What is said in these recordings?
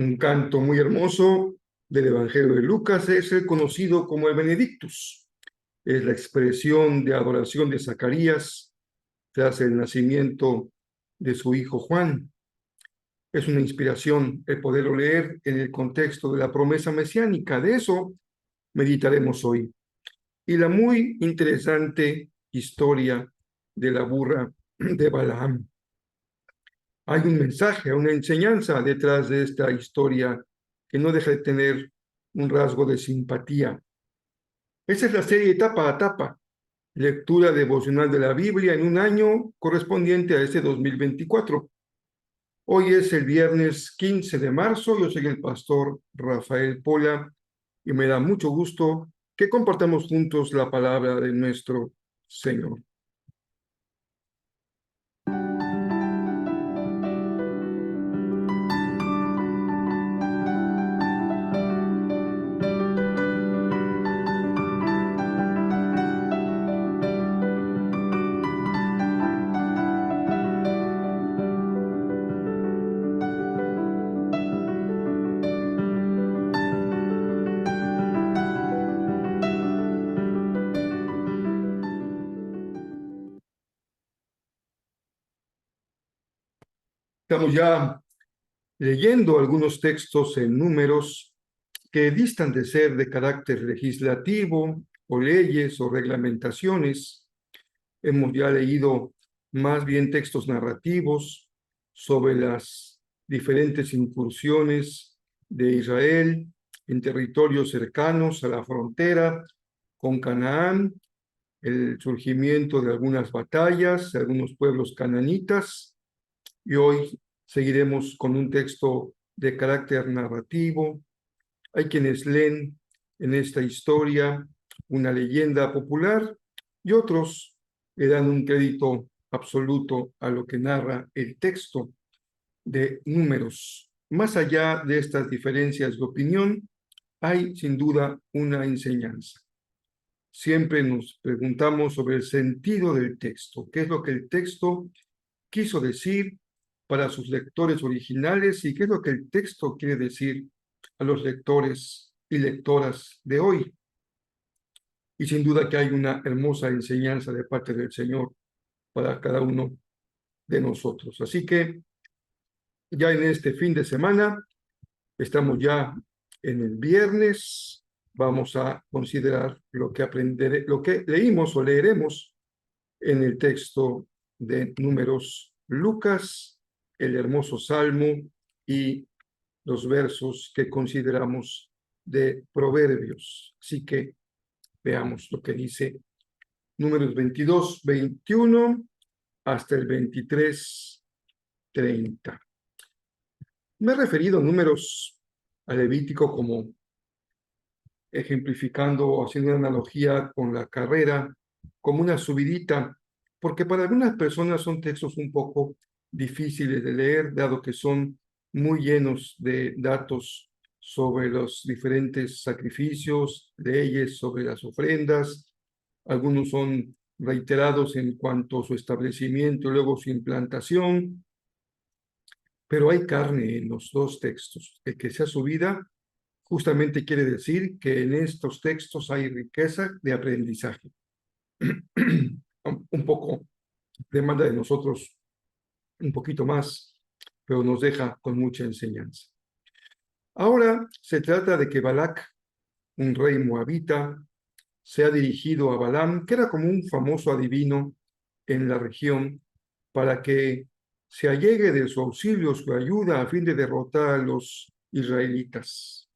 Un canto muy hermoso del Evangelio de Lucas es el conocido como el Benedictus. Es la expresión de adoración de Zacarías tras el nacimiento de su hijo Juan. Es una inspiración el poderlo leer en el contexto de la promesa mesiánica. De eso meditaremos hoy. Y la muy interesante historia de la burra de Balaam. Hay un mensaje, una enseñanza detrás de esta historia que no deja de tener un rasgo de simpatía. Esa es la serie etapa a etapa, lectura devocional de la Biblia en un año correspondiente a este 2024. Hoy es el viernes 15 de marzo, yo soy el pastor Rafael Pola y me da mucho gusto que compartamos juntos la palabra de nuestro Señor. Estamos ya leyendo algunos textos en Números que distan de ser de carácter legislativo o leyes o reglamentaciones. Hemos ya leído más bien textos narrativos sobre las diferentes incursiones de Israel en territorios cercanos a la frontera con Canaán, el surgimiento de algunas batallas, de algunos pueblos cananitas, y hoy seguiremos con un texto de carácter narrativo. Hay quienes leen en esta historia una leyenda popular y otros le dan un crédito absoluto a lo que narra el texto de Números. Más allá de estas diferencias de opinión, hay sin duda una enseñanza. Siempre nos preguntamos sobre el sentido del texto, qué es lo que el texto quiso decir para sus lectores originales y qué es lo que el texto quiere decir a los lectores y lectoras de hoy. Y sin duda que hay una hermosa enseñanza de parte del Señor para cada uno de nosotros. Así que ya en este fin de semana, estamos ya en el viernes, vamos a considerar lo que leímos o leeremos en el texto de Números, Lucas, el hermoso Salmo y los versos que consideramos de Proverbios. Así que veamos lo que dice Números 22, 21 hasta el 23, 30. Me he referido a Números a Levítico como ejemplificando o haciendo una analogía con la carrera, como una subidita, porque para algunas personas son textos un poco difíciles de leer, dado que son muy llenos de datos sobre los diferentes sacrificios, leyes sobre las ofrendas. Algunos son reiterados en cuanto a su establecimiento y luego su implantación, pero hay carne en los dos textos. El que sea subida justamente quiere decir que en estos textos hay riqueza de aprendizaje. Un poco demanda de nosotros un poquito más, pero nos deja con mucha enseñanza. Ahora se trata de que Balac, un rey moabita, se ha dirigido a Balaam, que era como un famoso adivino en la región, para que se allegue de su auxilio, su ayuda, a fin de derrotar a los israelitas.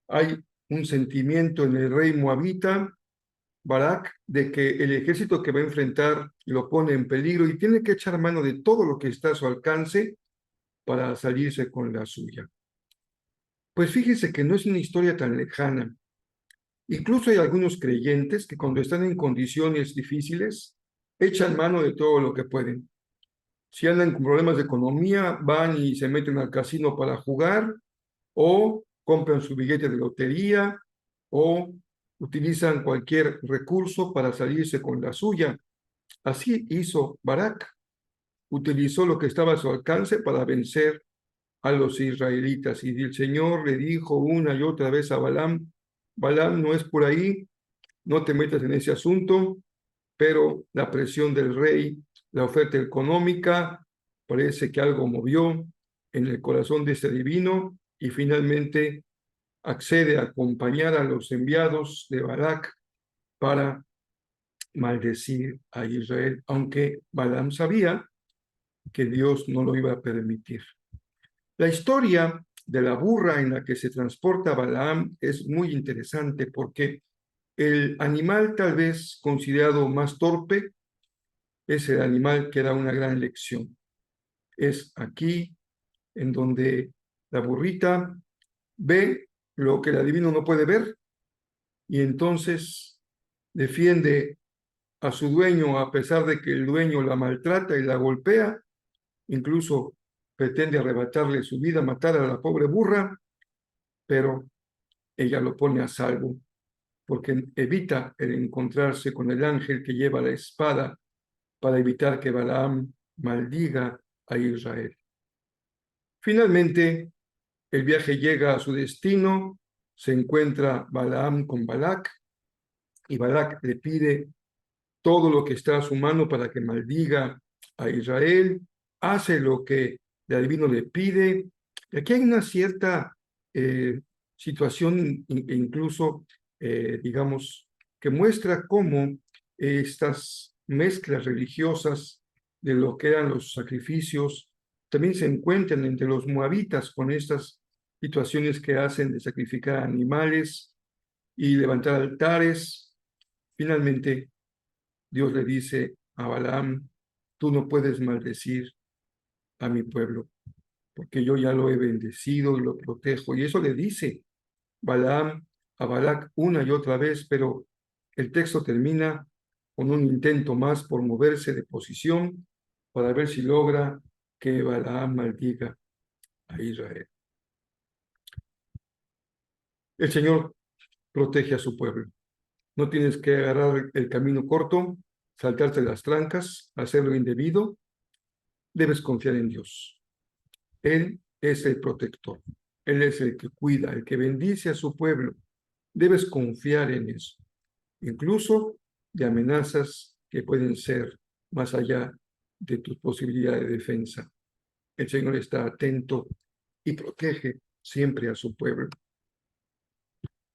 Hay un sentimiento en el rey moabita Barak de que el ejército que va a enfrentar lo pone en peligro y tiene que echar mano de todo lo que está a su alcance para salirse con la suya. Pues fíjense que no es una historia tan lejana. Incluso hay algunos creyentes que cuando están en condiciones difíciles, echan mano de todo lo que pueden. Si andan con problemas de economía, van y se meten al casino para jugar, o compran su billete de lotería, o utilizan cualquier recurso para salirse con la suya. Así hizo Barak. Utilizó lo que estaba a su alcance para vencer a los israelitas. Y el Señor le dijo una y otra vez a Balaam: Balaam, no es por ahí, no te metas en ese asunto, pero la presión del rey, la oferta económica, parece que algo movió en el corazón de ese divino y finalmente accede a acompañar a los enviados de Barak para maldecir a Israel, aunque Balaam sabía que Dios no lo iba a permitir. La historia de la burra en la que se transporta Balaam es muy interesante porque el animal tal vez considerado más torpe es el animal que da una gran lección. Es aquí en donde la burrita ve lo que el adivino no puede ver y entonces defiende a su dueño a pesar de que el dueño la maltrata y la golpea, incluso pretende arrebatarle su vida, matar a la pobre burra, pero ella lo pone a salvo porque evita el encontrarse con el ángel que lleva la espada para evitar que Balaam maldiga a Israel. Finalmente, el viaje llega a su destino, se encuentra Balaam con Balac y Balac le pide todo lo que está a su mano para que maldiga a Israel, hace lo que el adivino le pide. Y aquí hay una cierta situación, incluso, digamos, que muestra cómo estas mezclas religiosas de lo que eran los sacrificios también se encuentran entre los moabitas con estas situaciones que hacen de sacrificar animales y levantar altares. Finalmente, Dios le dice a Balaam: tú no puedes maldecir a mi pueblo, porque yo ya lo he bendecido y lo protejo. Y eso le dice Balaam a Balac una y otra vez, pero el texto termina con un intento más por moverse de posición para ver si logra que Balaam maldiga a Israel. El Señor protege a su pueblo. No tienes que agarrar el camino corto, saltarte las trancas, hacer lo indebido. Debes confiar en Dios. Él es el protector. Él es el que cuida, el que bendice a su pueblo. Debes confiar en eso, incluso de amenazas que pueden ser más allá de tus posibilidades de defensa. El Señor está atento y protege siempre a su pueblo.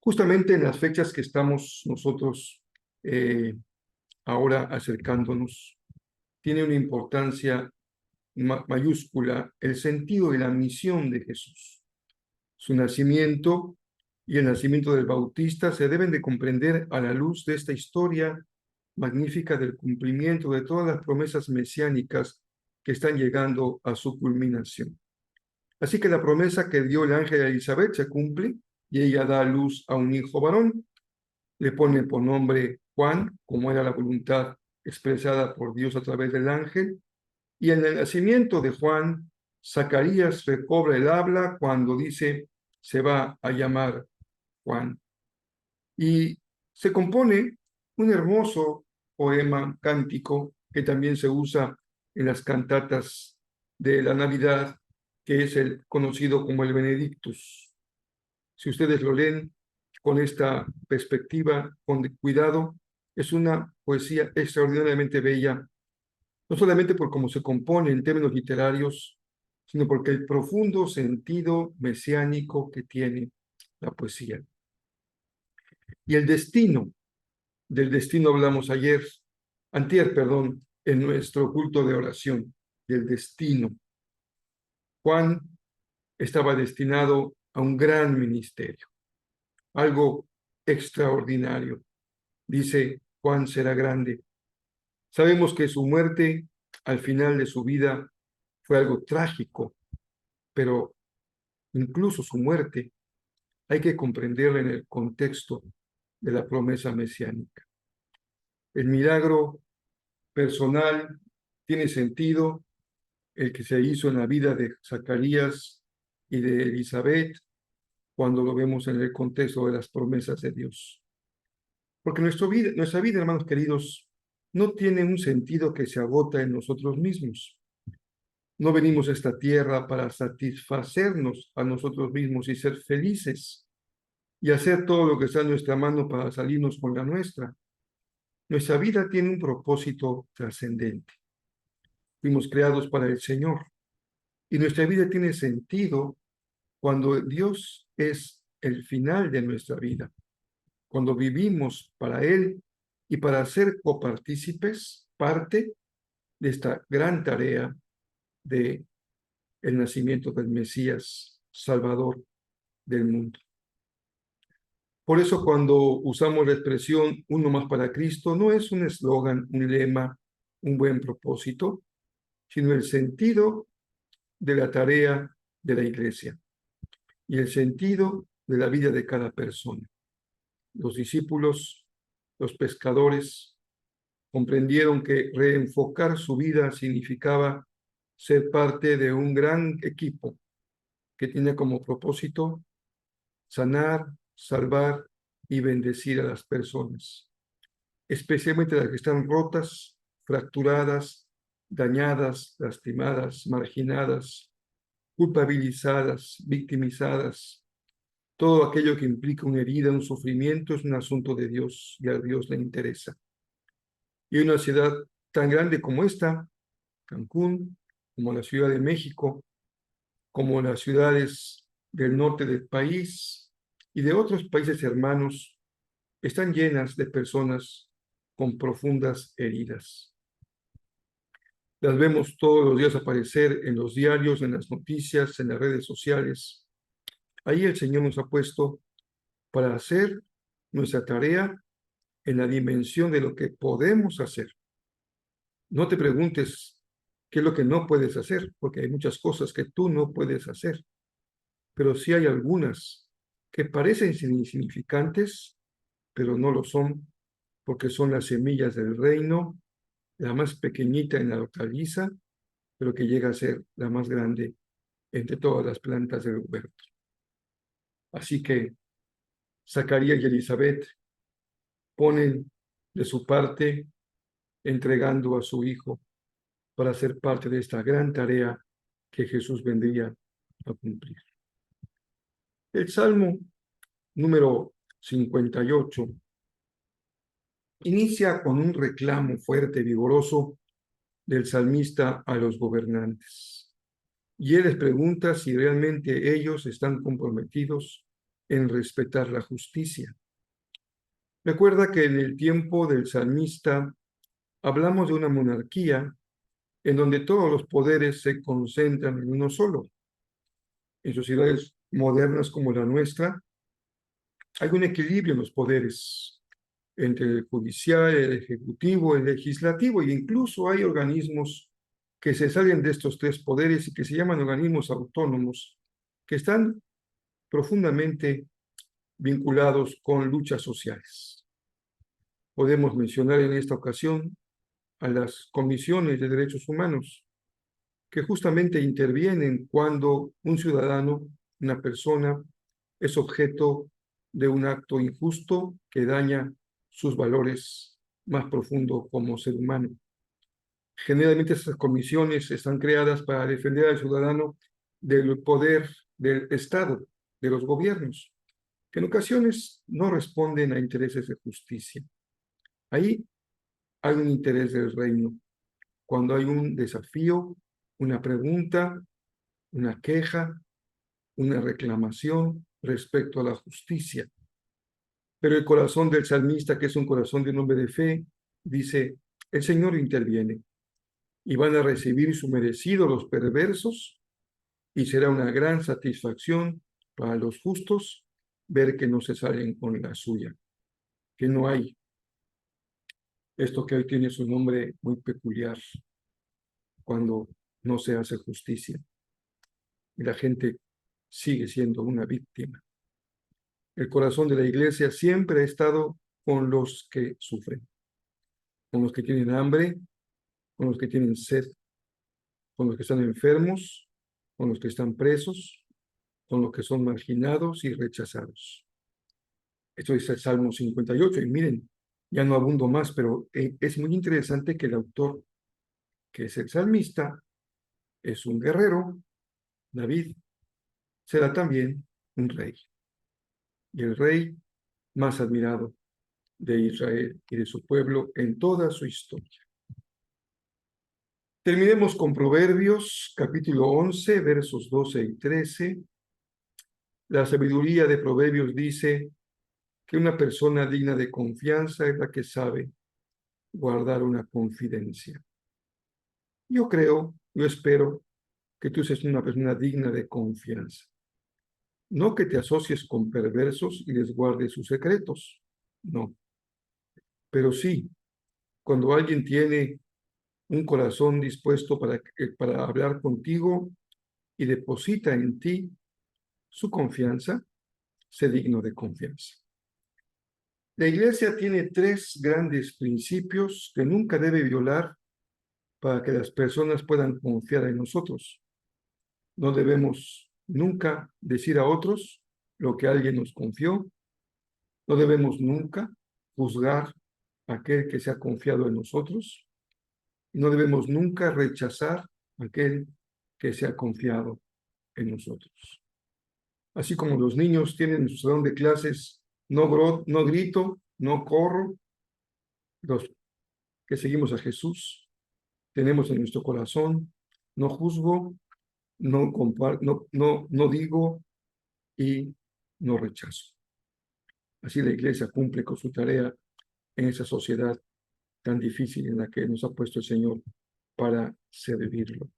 Justamente en las fechas que estamos nosotros ahora acercándonos, tiene una importancia mayúscula el sentido de la misión de Jesús. Su nacimiento y el nacimiento del Bautista se deben de comprender a la luz de esta historia magnífica del cumplimiento de todas las promesas mesiánicas que están llegando a su culminación. Así que la promesa que dio el ángel a Elizabeth se cumple y ella da a luz a un hijo varón. Le pone por nombre Juan, como era la voluntad expresada por Dios a través del ángel. Y en el nacimiento de Juan, Zacarías recobra el habla cuando dice: se va a llamar Juan. Y se compone un hermoso poema cántico que también se usa en las cantatas de la Navidad, que es el conocido como el Benedictus. Si ustedes lo leen con esta perspectiva, con cuidado, es una poesía extraordinariamente bella, no solamente por cómo se compone en términos literarios, sino porque el profundo sentido mesiánico que tiene la poesía. Y el destino, del destino hablamos antier, perdón, en nuestro culto de oración, del destino. Juan estaba destinado a un gran ministerio, algo extraordinario. dice, Juan será grande. Sabemos que su muerte al final de su vida fue algo trágico, pero incluso su muerte hay que comprenderla en el contexto de la promesa mesiánica. El milagro personal tiene sentido, el que se hizo en la vida de Zacarías y de Elizabeth, cuando lo vemos en el contexto de las promesas de Dios. Porque nuestra vida, hermanos queridos, no tiene un sentido que se agota en nosotros mismos. No venimos a esta tierra para satisfacernos a nosotros mismos y ser felices y hacer todo lo que está en nuestra mano para salirnos con la nuestra. Nuestra vida tiene un propósito trascendente. Fuimos creados para el Señor y nuestra vida tiene sentido cuando Dios es el final de nuestra vida, cuando vivimos para Él y para ser copartícipes, parte de esta gran tarea de el nacimiento del Mesías, Salvador del mundo. Por eso cuando usamos la expresión uno más para Cristo, no es un eslogan, un lema, un buen propósito, sino el sentido de la tarea de la iglesia y el sentido de la vida de cada persona. Los discípulos, los pescadores, comprendieron que reenfocar su vida significaba ser parte de un gran equipo que tiene como propósito sanar, salvar y bendecir a las personas, especialmente las que están rotas, fracturadas, dañadas, lastimadas, marginadas, culpabilizadas, victimizadas. Todo aquello que implica una herida, un sufrimiento, es un asunto de Dios y a Dios le interesa. Y una ciudad tan grande como esta, Cancún, como la Ciudad de México, como las ciudades del norte del país y de otros países hermanos, están llenas de personas con profundas heridas. Las vemos todos los días aparecer en los diarios, en las noticias, en las redes sociales. Ahí el Señor nos ha puesto para hacer nuestra tarea en la dimensión de lo que podemos hacer. No te preguntes qué es lo que no puedes hacer, porque hay muchas cosas que tú no puedes hacer, pero sí hay algunas que parecen insignificantes, pero no lo son, porque son las semillas del reino, la más pequeñita en la hortaliza, pero que llega a ser la más grande entre todas las plantas del huerto. Así que Zacarías y Elizabeth ponen de su parte entregando a su hijo para ser parte de esta gran tarea que Jesús vendría a cumplir. El Salmo número 58 inicia con un reclamo fuerte, vigoroso del salmista a los gobernantes. Y él les pregunta si realmente ellos están comprometidos en respetar la justicia. Recuerda que en el tiempo del salmista hablamos de una monarquía en donde todos los poderes se concentran en uno solo. En sociedades modernas como la nuestra, hay un equilibrio en los poderes entre el judicial, el ejecutivo, el legislativo, e incluso hay organismos que se salen de estos tres poderes y que se llaman organismos autónomos, que están profundamente vinculados con luchas sociales. Podemos mencionar en esta ocasión a las comisiones de derechos humanos, que justamente intervienen cuando un ciudadano, una persona, es objeto de un acto injusto que daña sus valores más profundos como ser humano. Generalmente estas comisiones están creadas para defender al ciudadano del poder del Estado, de los gobiernos, que en ocasiones no responden a intereses de justicia. Ahí hay un interés del reino. Cuando hay un desafío, una pregunta, una queja, una reclamación respecto a la justicia. Pero el corazón del salmista, que es un corazón de un hombre de fe, dice, el Señor interviene y van a recibir su merecido los perversos y será una gran satisfacción para los justos ver que no se salen con la suya, que no hay Esto que hoy tiene su nombre muy peculiar cuando no se hace justicia y la gente sigue siendo una víctima. El corazón de la iglesia siempre ha estado con los que sufren, con los que tienen hambre, con los que tienen sed, con los que están enfermos, con los que están presos, con los que son marginados y rechazados. Esto dice el Salmo 58, y miren, ya no abundo más, pero es muy interesante que el autor, que es el salmista, es un guerrero. David será también un rey, y el rey más admirado de Israel y de su pueblo en toda su historia. Terminemos con Proverbios, capítulo 11, versos 12 y 13. La sabiduría de Proverbios dice que una persona digna de confianza es la que sabe guardar una confidencia. Yo espero que tú seas una persona digna de confianza. No que te asocies con perversos y les guardes sus secretos, no. Pero sí, cuando alguien tiene un corazón dispuesto para hablar contigo y deposita en ti su confianza, sé digno de confianza. La iglesia tiene 3 grandes principios que nunca debe violar para que las personas puedan confiar en nosotros. No debemos nunca decir a otros lo que alguien nos confió. No debemos nunca juzgar a aquel que se ha confiado en nosotros. No debemos nunca rechazar a aquel que se ha confiado en nosotros. Así como los niños tienen en su salón de clases, no grito, no corro, los que seguimos a Jesús, tenemos en nuestro corazón, no juzgo, no digo y no rechazo. Así la iglesia cumple con su tarea en esa sociedad tan difícil en la que nos ha puesto el Señor para servirlo.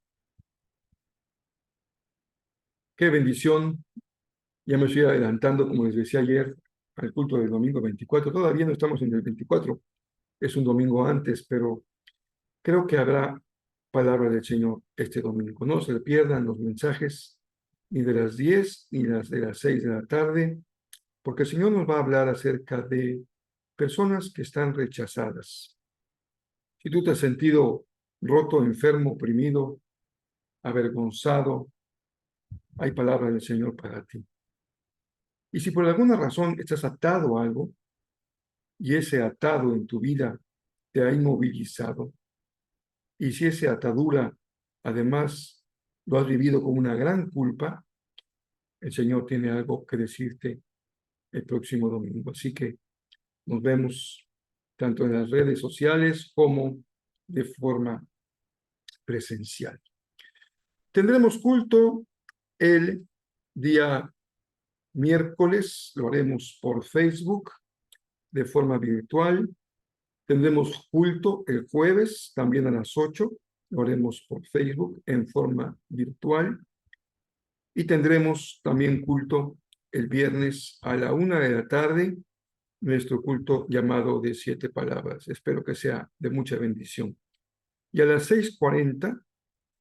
Qué bendición. Ya me estoy adelantando, como les decía ayer, al culto del domingo 24. Todavía no estamos en el 24, es un domingo antes, pero creo que habrá palabra del Señor este domingo. No se pierdan los mensajes ni de las 10 ni de las 6 de la tarde, porque el Señor nos va a hablar acerca de personas que están rechazadas. Si tú te has sentido roto, enfermo, oprimido, avergonzado, hay palabra del Señor para ti. Y si por alguna razón estás atado a algo y ese atado en tu vida te ha inmovilizado, y si esa atadura además lo has vivido como una gran culpa, el Señor tiene algo que decirte el próximo domingo. Así que nos vemos tanto en las redes sociales como de forma presencial. Tendremos culto el día miércoles, lo haremos por Facebook de forma virtual. Tendremos culto el jueves, también a las 8, lo haremos por Facebook en forma virtual. Y tendremos también culto el viernes a la 1 de la tarde, nuestro culto llamado de 7 palabras. Espero que sea de mucha bendición. Y a las 6:40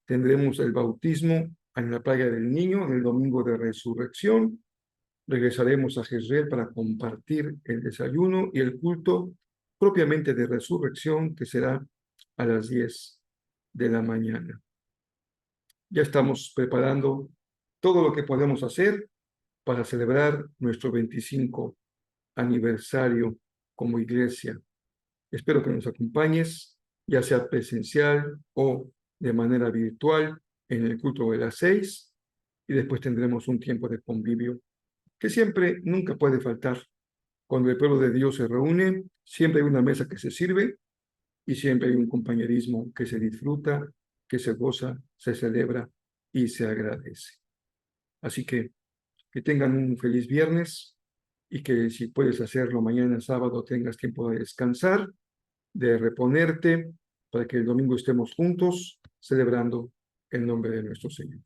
tendremos el bautismo en la playa del Niño, en el domingo de resurrección. Regresaremos a Jezreel para compartir el desayuno y el culto propiamente de resurrección, que será a las 10 de la mañana. Ya estamos preparando todo lo que podemos hacer para celebrar nuestro 25 aniversario como iglesia. Espero que nos acompañes, ya sea presencial o de manera virtual, en el culto de las 6, y después tendremos un tiempo de convivio que siempre, nunca puede faltar. Cuando el pueblo de Dios se reúne, siempre hay una mesa que se sirve y siempre hay un compañerismo que se disfruta, que se goza, se celebra y se agradece. Así que tengan un feliz viernes y que si puedes hacerlo mañana sábado tengas tiempo de descansar, de reponerte, para que el domingo estemos juntos celebrando el nombre de nuestro Señor.